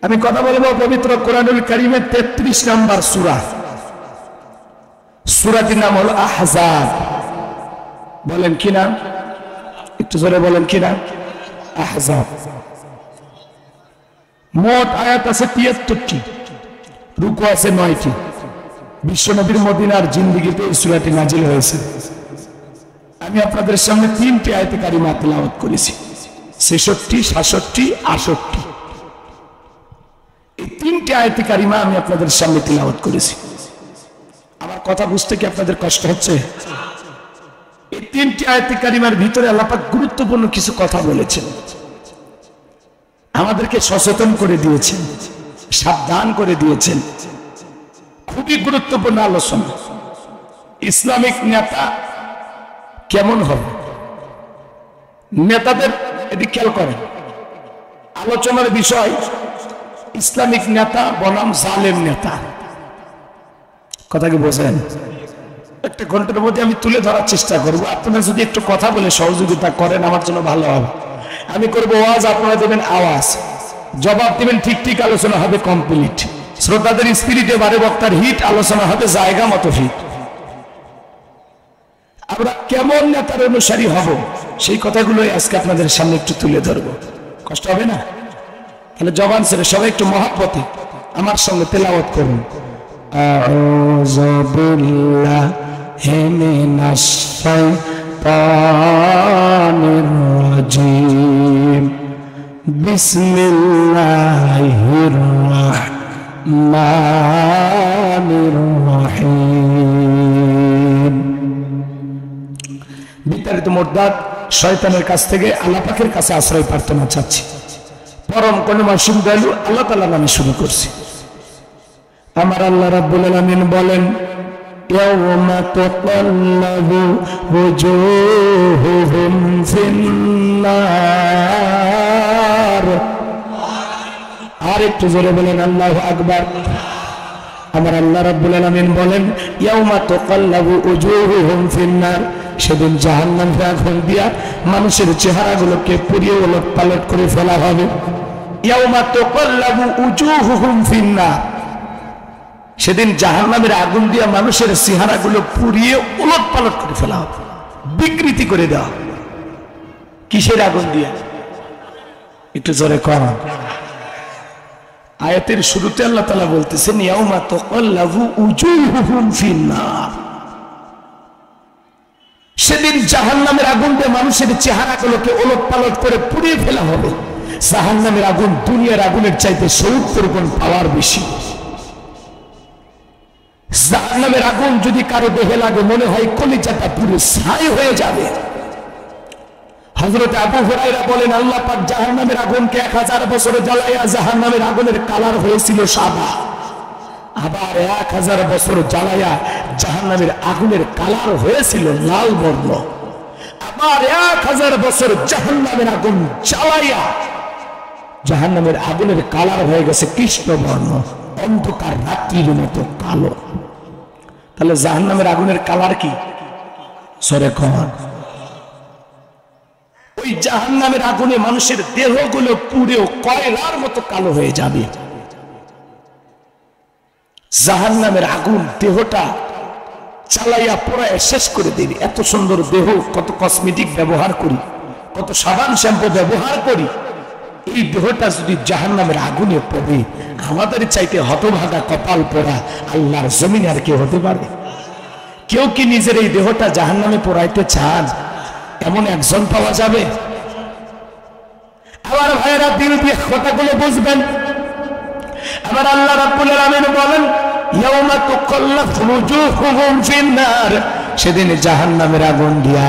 আমি কথা বলবো পবিত্র কোরআনুল কারীমের 33 নম্বর সূরা। সূরাটির নাম হলো আহজাব। বলেন কি নাম? একটু জোরে বলেন কি নাম? আহজাব। মোট আয়াত আছে 73টি, রুকু আছে 9টি। বিশ্বনবীর মদিনার জিন্দেগিতে এই সূরাটি নাজিল হয়েছে। আমি আপনাদের সামনে 3টি আয়াতে কারিমা তেলাওয়াত করেছি, 66, 67, 68। এই 3টি আয়াতে কারিমা আমি আপনাদের সামনে তেলাওয়াত করেছি। আমার কথা বুঝতে কি আপনাদের কষ্ট হচ্ছে? এই 3টি আয়াতে কারিমার ভিতরে আল্লাহ পাক গুরুত্বপূর্ণ কিছু কথা বলেছেন, আমাদেরকে সচেতন করে দিয়েছেন, সাবধান করে দিয়েছেন। খুবই গুরুত্বপূর্ণ আলোচনা। ইসলামিক নেতা কেমন হবে, নেতাদের এটি খেয়াল করেন। আলোচনার বিষয় ইসলামিক নেতা বনাম জালেম নেতা। কথা কি বোঝেন? একটা ঘন্টার মধ্যে আমি তুলে ধরার চেষ্টা করব। আপনারা যদি একটু কথা বলে সহযোগিতা করেন আমার জন্য ভালো হবে। আমি করব ওয়াজ, আপনারা দেবেন আওয়াজ, জবাব দিবেন ঠিক ঠিক, আলোচনা হবে কমপ্লিট। শ্রোতাদের স্পিরিটে বারে বক্তার হিট, আলোচনা হবে জায়গা মতো হিট। আমরা কেমন নেতার অনুসারী হব সেই কথাগুলোই আজকে আপনাদের সামনে একটু তুলে ধরব। কষ্ট হবে না? তাহলে জবান ছেড়ে সবাই একটু মহব্বতে আমার সঙ্গে তেলাওয়াত করুন। আউযু বিল্লাহি মিনাশ শাইতানির রাজীম। বিসমিল্লাহির রাহমানির রাহিম। বিতাড়িত মুরতাদ শয়তানের কাছ থেকে আল্লাহ পাকের কাছে আশ্রয় প্রার্থনা চাচ্ছি। পরম করুণাময় দয়ালু আল্লাহ তাআলার নামে শুরু করছি। আমার আল্লাহ রাব্বুল আলামিন বলেন, ইয়াওমা তাকাল্লাবু ওয়াজুহুহুম ফিন্নার। আর একটু জোরে বলেন আল্লাহু আকবার। আমার আল্লাহ রাব্বুল আলামিন বলেন, ইয়াওমা তাকাল্লাবু ওয়াজুহুহুম ফিন্নার। সেদিন জাহান্নামের আগুন দিয়া মানুষের চেহারাগুলোকে পুড়িয়ে ওলটপালট করে ফেলা হবে। ইয়াওমা তাকাল্লাবু ওয়াজুহুহুম ফিন্নার। সেদিন জাহান্নামের আগুন দিয়া মানুষের চেহারাগুলো পুড়িয়ে ওলটপালট করে ফেলা হবে, বিকৃতি করে দেওয়া। কিসের আগুন দিয়া? একটু জোরে কর। আয়াতের শুরুতে আল্লাহ তাআলা বলতেছেন, ইয়াউমা তাকাল্লাবু উজুহুহুম ফিন্নার। সেদিন জাহান্নামের আগুন দিয়ে মানুষের চেহারাগুলোকে ওলটপালট করে পুড়িয়ে ফেলা হবে। জাহান্নামের আগুন দুনিয়ার আগুনের চাইতে 70 গুণ পাওয়ার বেশি। জাহান্নামের আগুন যদি কারো দেহে লাগে মনে হয় কলিজাটা পুরো ছাই হয়ে যাবে। হযরত আবু হুরায়রা বলেন, আল্লাহ পাক জাহান্নামের আগুনকে 1000 বছর জ্বালায়া জাহান্নামের আগুনের কালার হয়েছিল সাদা। আবার 1000 বছর জ্বালায়া জাহান্নামের আগুনের কালার হয়েছিল লাল বর্ণ। আবার 1000 বছর জাহান্নামের আগুন জ্বালায়া জাহান্নামের আগুনের কালার হয়ে গেছে কৃষ্ণ বর্ণ, অন্ধকার রাত্রির মতো কালো। তাহলে জাহান্নামের আগুনের কালার কি? সরে কর। ওই জাহান্নামের আগুনে মানুষের দেহগুলো পুড়েও কয়লার মতো কালো হয়ে যাবে। জাহান্নামের আগুন দেহটা চালাইয়া পোড়ায় শেষ করে দেবে। এত সুন্দর দেহ, কত কসমেটিক ব্যবহার করি, কত সাবান শ্যাম্পু ব্যবহার করি, এই দেহটা যদি জাহান্নামের আগুনে পড়ে, আমাদের চাইতে হতভাগা কপাল পোড়া আল্লাহর জমিনে আর কেউ হতে পারে? কেউ কি নিজের এই দেহটা জাহান্নামে পোড়াইতে চান? এমন একজন পাওয়া যাবে? আমার ভাইয়েরা দিল দিয়ে কথাগুলো বুঝবেন। আমার আল্লাহ রাব্বুল আলামিন বলেন, ইয়াউমা তুকাল্লাফু ওয়াজুহুহুম ফিন্নার। সেদিন জাহান্নামের আগুন দিয়া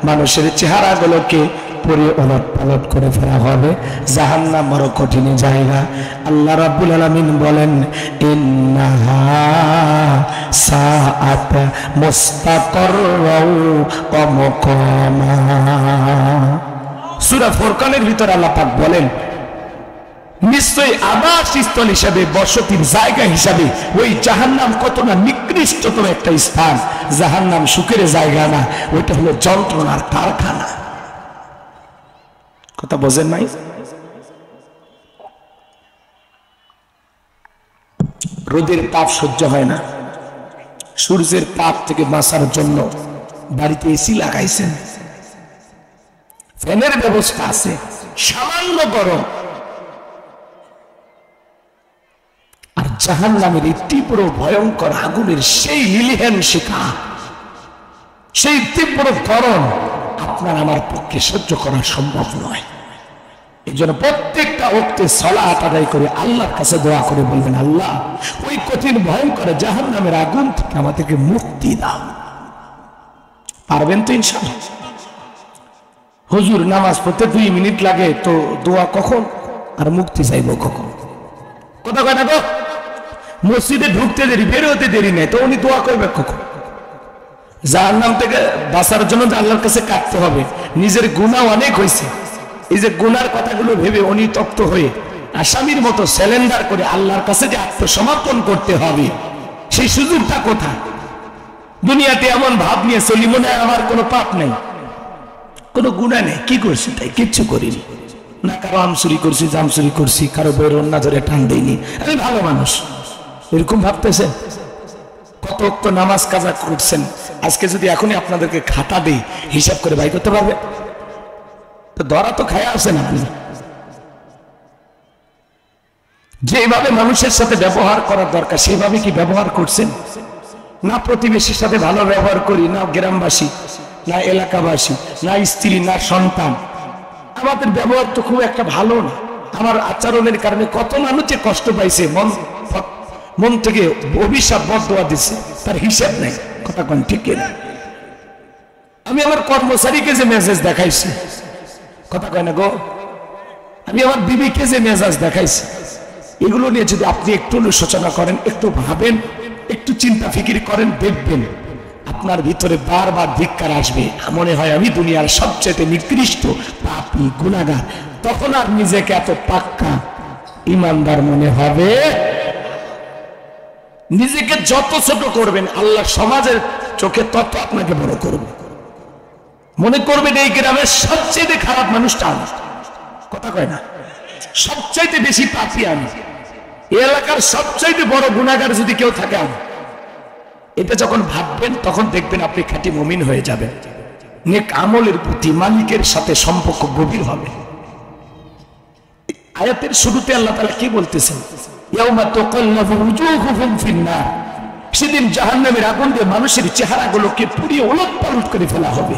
মানুষের চেহারাগুলোকে পুড়িয়ে ওলটপালট করে ফেলা হবে। জাহান্নাম বড় কঠিন জায়গা। আল্লাহ রাব্বুল আলামিন বলেন, ইন্নাহা সাআত মুস্তাকাররাও ওয়া মুকামা। সূরা ফুরকানের ভিতরে আল্লাহ পাক বলেন, নিশ্চয়ই আবাসস্থল হিসাবে, বসতির জায়গা হিসাবে ওই জাহান্নাম কত না নিকৃষ্টতম একটা স্থান। জাহান্নাম সুখের জায়গা না, ওইটা হলো যন্ত্রণার কারখানা। কথা বোঝেন নাই? রোদের তাপ সহ্য হয় না, সূর্যের তাপ থেকে বাঁচার জন্য বাড়িতে এসি লাগাইছেন, ফ্যানের ব্যবস্থা আছে, সামান্য গরম। আর জাহান্নামের এই তীব্র ভয়ঙ্কর আগুনের সেই লিলিহান শিখা, সেই তীব্র গরম আপনার আমার পক্ষে সহ্য করা সম্ভব নয়। এই জন্য প্রত্যেকটা ওয়াক্তে সালাত আদায় করে আল্লাহর কাছে দোয়া করে বলবেন, আল্লাহ ওই কঠিন ভয়ঙ্কর জাহান্নামের আগুন থেকে আমাদেরকে মুক্তি দাও। পারবেন তো ইনশাআল্লাহ? হুজুর নামাজ পড়তে 2 মিনিট লাগে, তো দোয়া কখন আর মুক্তি চাইবো কখন? কথা কয় না গো? মসজিদে ঢুকতে দেরি, বেরোতে দেরি নেই, তো উনি দোয়া করবে কখন? জাহান্নাম থেকে বাঁচার জন্য আল্লাহর কাছে কাটতে হবে। নিজের গুনাহ অনেক হয়েছে, এই যে গুনার কথাগুলো ভেবে উনি তপ্ত হয়ে আসামির মতো স্যালেন্ডার করে আল্লাহর কাছে যে আত্মসমর্পণ করতে হবে, সেই সুযোগটা কোথায়? দুনিয়াতে এমন ভাব নিয়ে চলি, মনে হয় আমার কোনো পাপ নেই, কোনো গুনাহ নেই, কি করছি তাই কিচ্ছু করিনি, না কারো আম চুরি করছি, জাম চুরি করছি, কারো বইয়ের অন্য ধরে টান দেয়নি, আমি ভালো মানুষ, এরকম ভাবতেছেন? কত ওয়াক্ত নামাজ কাজা করছেন, আজকে যদি এখনই আপনাদেরকে খাতা দেই, হিসাব করে বাই করতে পারবে? তো ধরা তো খায়া আছেন আপনি। যেভাবে মানুষের সাথে ব্যবহার করার দরকার সেভাবে কি ব্যবহার করছেন? না প্রতিবেশীর সাথে ভালো ব্যবহার করি, না গ্রামবাসী, না এলাকাবাসী, না স্ত্রী, না সন্তান। আমাদের ব্যবহার তো খুব একটা ভালো না। আমার আচরণের কারণে কত মানুষে কষ্ট পাইছে, মন থেকে অভিশাপ বদদোয়া দিচ্ছে, তার হিসাব নেই। কথা কোন ঠিক না? আমি আমার কর্মচারীকে যে মেসেজ দেখাইছি, কথা কয় না গো, আমি আমার বিবিকে যে মেজাজ দেখাইছি, এগুলো নিয়ে যদি আপনি একটু অনুশোচনা করেন, একটু ভাবেন, একটু চিন্তা ফিকির করেন, দেখবেন আপনার ভিতরে বারবার ধিক্কার আসবে, মনে হয় আমি দুনিয়ার সবচেয়ে নিকৃষ্ট পাপী গুনাহগার। তখন আর নিজেকে এত পাক্কা ইমানদার মনে হবে। নিজেকে যত ছোট করবেন আল্লাহ সমাজের চোখে তত আপনাকে বড় করবে। মনে করবেন এই গ্রামের সবচেয়ে খারাপ মানুষটা আমি, কথা কয় না, সবচাইতে বেশি পাপী আমি, এলাকার সবচাইতে বড় গুনাহগার যদি কেউ থাকে আমি। এটা যখন ভাববেন তখন দেখবেন আপনি খাঁটি মুমিন হয়ে যাবেন। নেক আমলের প্রতি মালিকের সাথে সম্পর্ক গভীর হবে। আয়াতের শুরুতে আল্লাহ তাআলা কি বলতেছেন? ইয়াউমা তুকাল্লাবু উজুহুহুম ফিন-নার, সেদিন জাহান্নামের আগুন দিয়ে মানুষের চেহারাগুলোকে পুড়িয়ে ওলটপালট করে ফেলা হবে।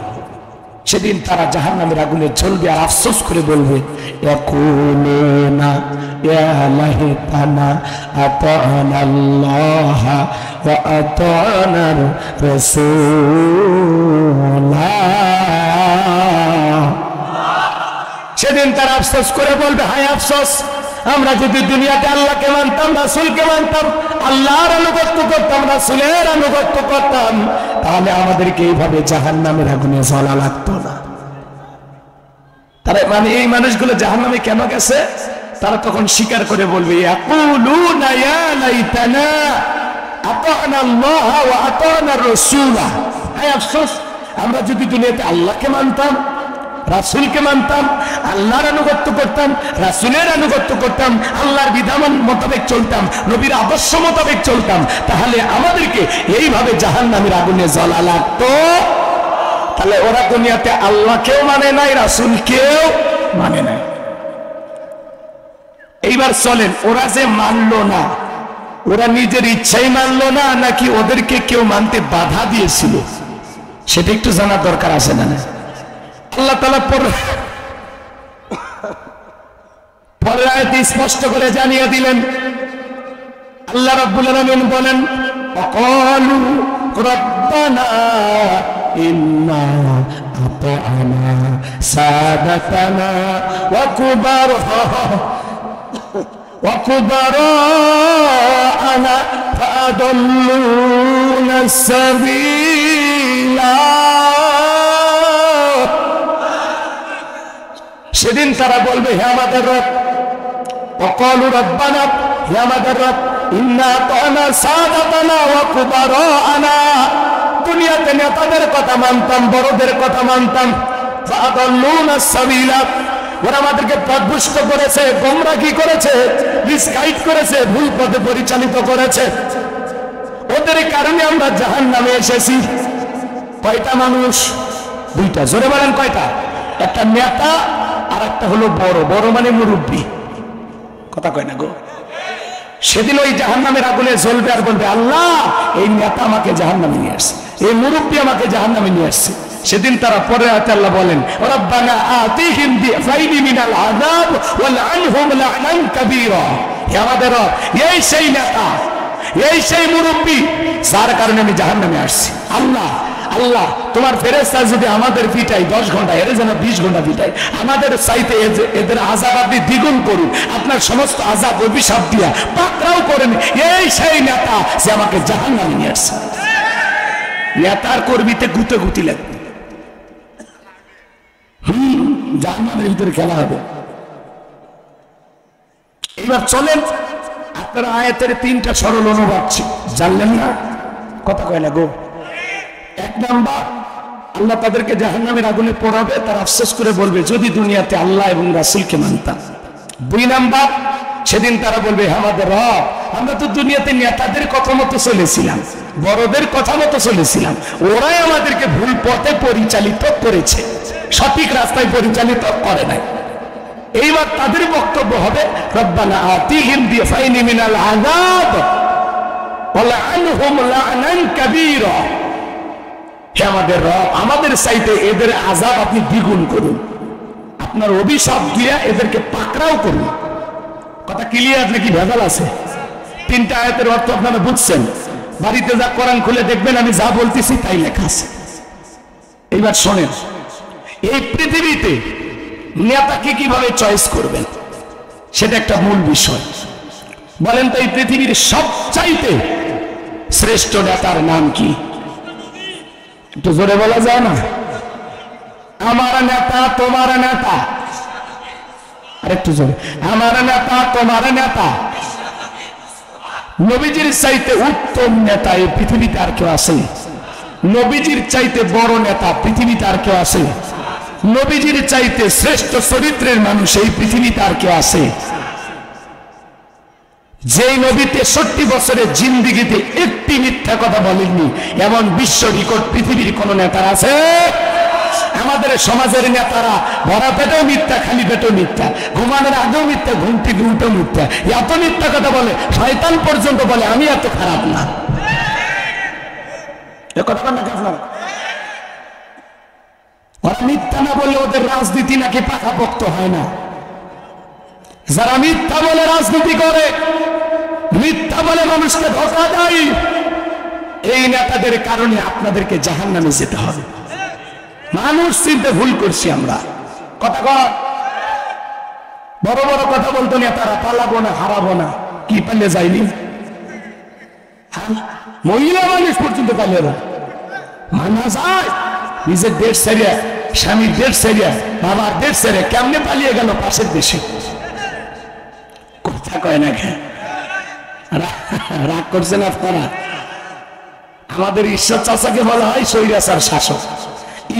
সেদিন তারা জাহান্নামের আগুনে জ্বলবে আর আফসোস করে বলবে, ইয়াকুলুনা ইয়া লাইতানা আতা'না আল্লাহ ওয়া আতা'নার রাসূলা। সেদিন তারা আফসোস করে বলবে, হায় আফসোস, আমরা যদি দুনিয়াতে আল্লাহকে মানতাম, রাসূলকে মানতাম, আল্লাহর আনুগত্য করতাম, রাসূলের আনুগত্য করতাম, তাহলে আমাদেরকে এইভাবে জাহান্নামের আগুনে জ্বলা লাগতো না। তারা মানে এই মানুষগুলো জাহান্নামে কেন গেছে? তারা তখন স্বীকার করে বলবে, ইয়াকুলুনা ইয়া লাইতানা আতা'না আল্লাহ ওয়া আতা'না রাসূলা। হায় আফসোস, আমরা যদি দুনিয়াতে আল্লাহকে মানতাম, রাসূলকে মানতাম, আল্লাহর আনুগত্য করতাম, রাসূলের আনুগত্য করতাম, আল্লাহর বিধান মোতাবেক চলতাম, নবীর আদর্শ মোতাবেক চলতাম, তাহলে আমাদেরকে এইভাবে জাহান্নামের আগুনে জ্বলা লাগতো। তাহলে ওরা দুনিয়াতে আল্লাহকেও মানে নাই, রাসূলকেও মানে নাই। এইবার চলেন, ওরা যে মানলো না, ওরা নিজের ইচ্ছাই মানলো না, নাকি ওদেরকে কেউ মানতে বাধা দিয়েছিল, সেটা একটু জানার দরকার আছে না? আল্লাহ তাআলা পরের আয়াতে স্পষ্ট করে জানিয়ে দিলেন। আল্লাহ রাব্বুল আলামিন বলেন, ওয়াকালু রাব্বানা ইন্না আতা'না সাদাতানা ওয়া কুবারা'না ফাআদাল্লুনা সাবিলা। সেদিন তারা বলবে, হে আমাদের রব, ওয়াকালু রাব্বানা, হে আমাদের রব, ইন্না আতা'না সাদাতানা ওয়া কুবারা'না, দুনিয়াতে নেতাদের কথা মানতাম, বড়দের কথা মানতাম, ফাআদাল্লুনা সাবিলা, ওরা আমাদেরকে পথভ্রষ্ট করেছে, গোমরাহি করেছে, মিসগাইড করেছে, ভুল পথে পরিচালিত করেছে। ওদের কারণে আমরা জাহান্নামে এসেছি। কয়টা মানুষ? দুইটা। জোরে বলেন কয়টা? একটা নেতা আর একটা হলো বড়। বড় মানে মুরব্বী। কথা কয় না গো? সেদিন ওই জাহান্নামের আগুনে জ্বলবে আর বলবে, আল্লাহ এই নেতা আমাকে জাহান্নামে নিয়ে আসছে, এই মুরব্বী আমাকে জাহান্নামে নিয়ে আসছে। সেদিন তারা পরে আয়াতে আল্লাহ বলেন, রব্বানা আতিহিম বিআফাইনি মিনাল আযাব ওয়ালআনহুম লা'নান কাবীরা। হে আমাদের রব, এই সেই নেতা, এই সেই মুরব্বী যার কারণে আমি জাহান্নামে আসছি। আল্লাহ আল্লাহ তোমার ফেরেশতা যদি আমাদের পিটাই 10 ঘন্টা, এর যেন 20 ঘন্টা পিটাই, আমাদের চাইতে এদের আযাব আপনি দ্বিগুণ করুন, আপনার সমস্ত আযাব অভিশাপ দিয়া পাকড়াও করেন এই সেই নেতা যে আমাকে জাহান্নামে নিয়ে আসছে। নেতার কর্মীতে গুতে গুতি লাগবে। জাহান্নামের ভিতরে খেলা হবে। এবার চলেন, আপনারা আয়াতের 3টা সরল অনুবাদ জানলেন না? কথা কয় না গো? 1 নাম্বার, আল্লাহ তাদেরকে জাহান্নামের আগুনে পোড়াবে, তারা আফসোস করে বলবে যদি দুনিয়াতে আল্লাহ এবং রাসূলকে মানতাম। 2 নাম্বার, সেদিন তারা বলবে, আমাদের রব, আমরা তো দুনিয়াতে নেতাদের কথা মতো চলেছিলাম, বড়দের কথা মতো চলেছিলাম, ওরাই আমাদেরকে ভুল পথে পরিচালিত করেছে, সঠিক রাস্তায় পরিচালিত করে নাই। এইবার তাদের বক্তব্য হবে, রব্বানা আতিহিম বিআফাইনি মিনাল আযাব ওয়ালআনহুম লা'নান কাবীরা। হে আমাদের রব, আমাদের চাইতে এদের আযাব আপনি দ্বিগুণ করুন, আপনার অভিশাপ দিয়া এদেরকে পাকড়াও করুন। কথা ক্লিয়ার নাকি ভেজাল আছে? 3টা আয়াতের অর্থ আপনারা বুঝছেন? বাড়িতে যা কোরআন খুলে দেখবেন, আমি যা বলতেছি তাই লেখা আছে। এইবার শোনেন, এই পৃথিবীতে নেতাকে কিভাবে চয়েস করবেন সেটা একটা মূল বিষয়। বলেন তো, এই পৃথিবীর সবচাইতে শ্রেষ্ঠ নেতার নাম কি? একটু জোরে বলা যায় না? আমার নেতা, তোমার নেতা। আরেকটু জোরে, আমার নেতা, তোমার নেতা। নবীজির চাইতে উত্তম নেতা এই পৃথিবীতে আর কেউ আছে? নবীজির চাইতে বড় নেতা পৃথিবীতে আর কেউ আছে? নবীজির চাইতে শ্রেষ্ঠ চরিত্রের মানুষ এই পৃথিবীতে আর কেউ আছে? যেই নবী 63 বছরের জিন্দেগিতে একটি মিথ্যা কথা বলেননি, এমন বিশ্ব রেকর্ড পৃথিবীর কোন নেতার আছে? আমাদের সমাজের নেতারা ভরা পেটেও মিথ্যা, খালি পেটেও মিথ্যা, ঘুমানোর আগেও মিথ্যা, ঘুম থেকে উঠেও মিথ্যা, এত মিথ্যা কথা বলে শয়তান পর্যন্ত বলে আমি এত খারাপ না। এ কথা না আপনারা? ওরা মিথ্যা না বললে ওদের রাজনীতি নাকি পাকাপোক্ত হয় না। যারা মিথ্যা বলে রাজনীতি করে, মিথ্যা বলে মানুষকে ধোঁকা দেয়, এই নেতাদের কারণে আপনাদেরকে জাহান্নামে যেতে হবে। মানুষ চিনতে ভুল করছি আমরা। কথা কর, বড় বড় কথা বলতো নেতারা, পালাবো না, হারাবো না, কি পালিয়ে যায়নি? মহিলা মানুষ পর্যন্ত পালিয়ে না, মানা যায়? নিজের দেশ ছেড়ে, স্বামীর দেশ ছেড়ে, বাবার দেশ ছেড়ে কেমনে পালিয়ে গেল পাশের দেশে? কথা কয় না? রাগ করছেন আপনারা? আমাদের ঈশ্বর চাচাকে বলা হয় স্বৈরাচার শাসক।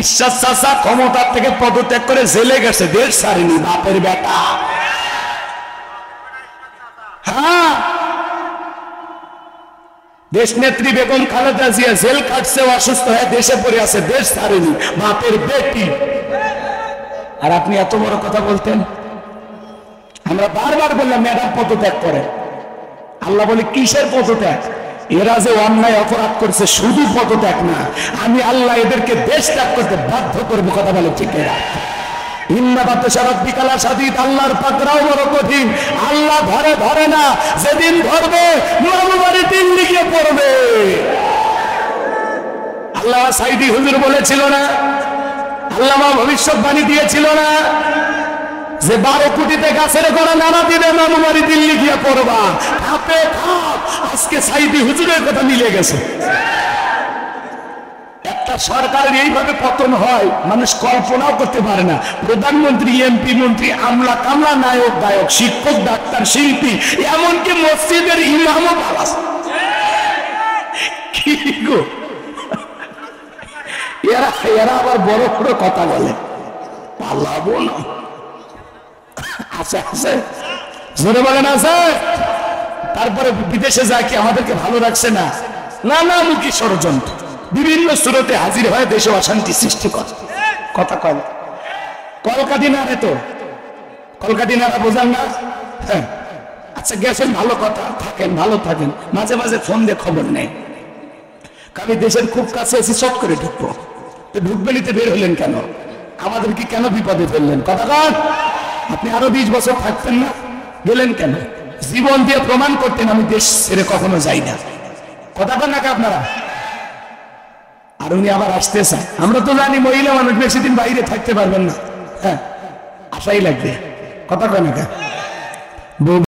ঈশ্বর চাচা ক্ষমতার থেকে পদত্যাগ করে জেলে গেছে, দেশ ছাড়েনি, বাপের বেটা। হ্যাঁ, দেশ নেত্রী বেগম খালেদা জিয়া জেল কাটছে, অসুস্থ হয়ে দেশে পড়ে আছে, দেশ ছাড়েনি, বাপের বেটি। আর আপনি এত বড় কথা বলতেন? আমরা বারবার বললাম ম্যাডাম পদত্যাগ করে। আল্লাহ বলে কিসের পদত্যাগ? এরা যে অন্যায় অপরাধ করছে, শুধু পদত্যাগ না, আমি আল্লাহ এদেরকে দেশ ত্যাগ করতে বাধ্য করবো। কথা বলে ঠিক এরা? আল্লাহর পাকড়াও বড় কঠিন, আল্লাহ ধরে ধরে না, যেদিন ধরবে মামুবাড়ি দিল্লি গিয়ে পড়বে। আল্লাহ সাইদি হুজুর বলেছিল না, আল্লামা ভবিষ্যৎবাণী দিয়েছিল না যে 12 কোটিতে গাছের গোড়া নাড়া দিবে, মামুবাড়ি দিল্লি গিয়ে পড়বা। ধাপে ধাপ আজকে সাইদি হুজুরের কথা মিলে গেছে। একটা সরকারের এইভাবে পতন হয় মানুষ কল্পনাও করতে পারে না। প্রধানমন্ত্রী, এমপি, মন্ত্রী, আমলা কামলা, নায়ক গায়ক, শিক্ষক, ডাক্তার, শিল্পী, এমনকি মসজিদের ইমামও পালাস। কি গো, এরা আবার বড় বড় কথা বলে, পালাবো না। আছে আছে, জোরে বলেন আছে। তারপরে বিদেশে যায় কি আমাদেরকে ভালো রাখছে না? নানামুখী ষড়যন্ত্র বিভিন্ন সুরতে হাজির হয় দেশে অশান্তি সৃষ্টি করে। কথা কয় না? কলকাদিনারে তো কলকাদিনারা বোঝান না? হ্যাঁ, আচ্ছা গেছেন, ভালো কথা, থাকেন, ভালো থাকেন, মাঝে মাঝে ফোন দিয়ে খবর নেই। আমি দেশের খুব কাছে এসে চট করে ঢুকবো, তো ঢুকবেনিতে বের হলেন কেন? আমাদের কি কেন বিপদে ফেললেন? কথা কন। আপনি আরো 20 বছর থাকতেন না, গেলেন কেন? জীবন দিয়ে প্রমাণ করতেন আমি দেশ ছেড়ে কখনো যাই না। কথা কন নাকি আপনারা? আর উনি আবার আসতে চায়। আমরা তো জানি মহিলা মানুষ বেশি দিন বাইরে থাকতে পারবেন না, হ্যাঁ, আশাই লাগবে। কথা কয় না?